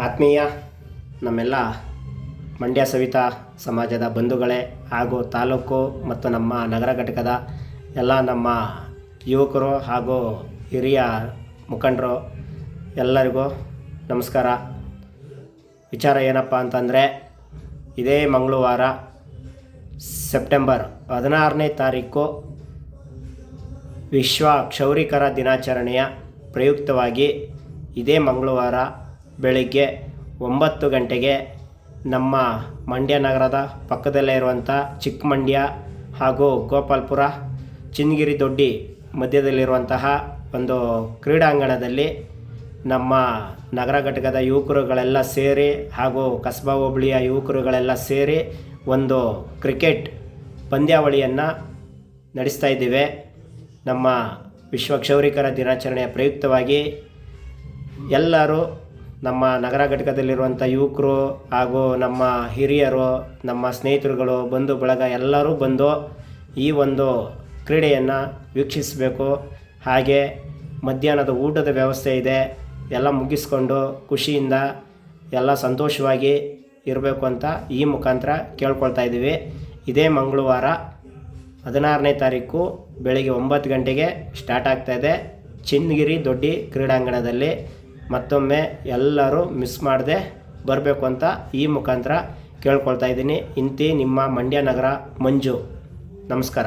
ಆತ್ಮೀಯ ನಮ್ಮೆಲ್ಲ ಮಂಡ್ಯ ಸವಿತಾ ಸಮಾಜದ ಬಂಧುಗಳೇ ಹಾಗೂ ತಾಲೂಕು ಮತ್ತು ನಮ್ಮ ನಗರ ಘಟಕದ ಎಲ್ಲ ನಮ್ಮ ಯುವಕರು ಹಾಗೂ ಹಿರಿಯ ಮುಖಂಡರು ಎಲ್ಲರಿಗೂ ನಮಸ್ಕಾರ. ವಿಚಾರ ಏನಪ್ಪ ಅಂತಂದರೆ, ಇದೇ ಮಂಗಳವಾರ ಸೆಪ್ಟೆಂಬರ್ 16ನೇ ತಾರೀಕು ವಿಶ್ವ ಕ್ಷೌರಿಕರ ದಿನಾಚರಣೆಯ ಪ್ರಯುಕ್ತವಾಗಿ ಇದೇ ಮಂಗಳವಾರ ಬೆಳಗ್ಗೆ 9 ಗಂಟೆಗೆ ನಮ್ಮ ಮಂಡ್ಯ ನಗರದ ಪಕ್ಕದಲ್ಲೇ ಇರುವಂಥ ಚಿಕ್ಕಮಂಡ್ಯ ಹಾಗೂ ಗೋಪಾಲ್ಪುರ ಚಿನ್ನಗಿರಿ ದೊಡ್ಡಿ ಮಧ್ಯದಲ್ಲಿರುವಂತಹ ಒಂದು ಕ್ರೀಡಾಂಗಣದಲ್ಲಿ ನಮ್ಮ ನಗರ ಘಟಕದ ಯುವಕರುಗಳೆಲ್ಲ ಸೇರಿ ಹಾಗೂ ಕಸ್ಬಾ ಹೋಬಳಿಯ ಯುವಕರುಗಳೆಲ್ಲ ಸೇರಿ ಒಂದು ಕ್ರಿಕೆಟ್ ಪಂದ್ಯಾವಳಿಯನ್ನು ನಡೆಸ್ತಾ ಇದ್ದೇವೆ. ನಮ್ಮ ವಿಶ್ವ ಕ್ಷೌರಿಕರ ದಿನಾಚರಣೆಯ ಪ್ರಯುಕ್ತವಾಗಿ ಎಲ್ಲರೂ ನಮ್ಮ ನಗರ ಘಟಕದಲ್ಲಿರುವಂಥ ಯುವಕರು ಹಾಗೂ ನಮ್ಮ ಹಿರಿಯರು, ನಮ್ಮ ಸ್ನೇಹಿತರುಗಳು, ಬಂಧು ಬಳಗ ಎಲ್ಲರೂ ಬಂದು ಈ ಒಂದು ಕ್ರೀಡೆಯನ್ನು ವೀಕ್ಷಿಸಬೇಕು. ಹಾಗೆ ಮಧ್ಯಾಹ್ನದ ಊಟದ ವ್ಯವಸ್ಥೆ ಇದೆ. ಎಲ್ಲ ಮುಗಿಸ್ಕೊಂಡು ಖುಷಿಯಿಂದ ಎಲ್ಲ ಸಂತೋಷವಾಗಿ ಇರಬೇಕು ಅಂತ ಈ ಮುಖಾಂತರ ಕೇಳ್ಕೊಳ್ತಾ ಇದ್ದೀವಿ. ಇದೇ ಮಂಗಳವಾರ 16ನೇ ತಾರೀಕು ಬೆಳಗ್ಗೆ 9 ಗಂಟೆಗೆ ಸ್ಟಾರ್ಟ್ ಆಗ್ತಾಯಿದೆ ಚಿನ್ನಗಿರಿ ದೊಡ್ಡಿ ಕ್ರೀಡಾಂಗಣದಲ್ಲಿ. ಮತ್ತೊಮ್ಮೆ ಎಲ್ಲರೂ ಮಿಸ್ ಮಾಡದೆ ಬರಬೇಕು ಅಂತ ಈ ಮುಖಾಂತರ ಕೇಳ್ಕೊಳ್ತಾ ಇದ್ದೀನಿ. ಇಂತಿ ನಿಮ್ಮ ಮಂಡ್ಯ ನಗರ ಮಂಜು. ನಮಸ್ಕಾರ.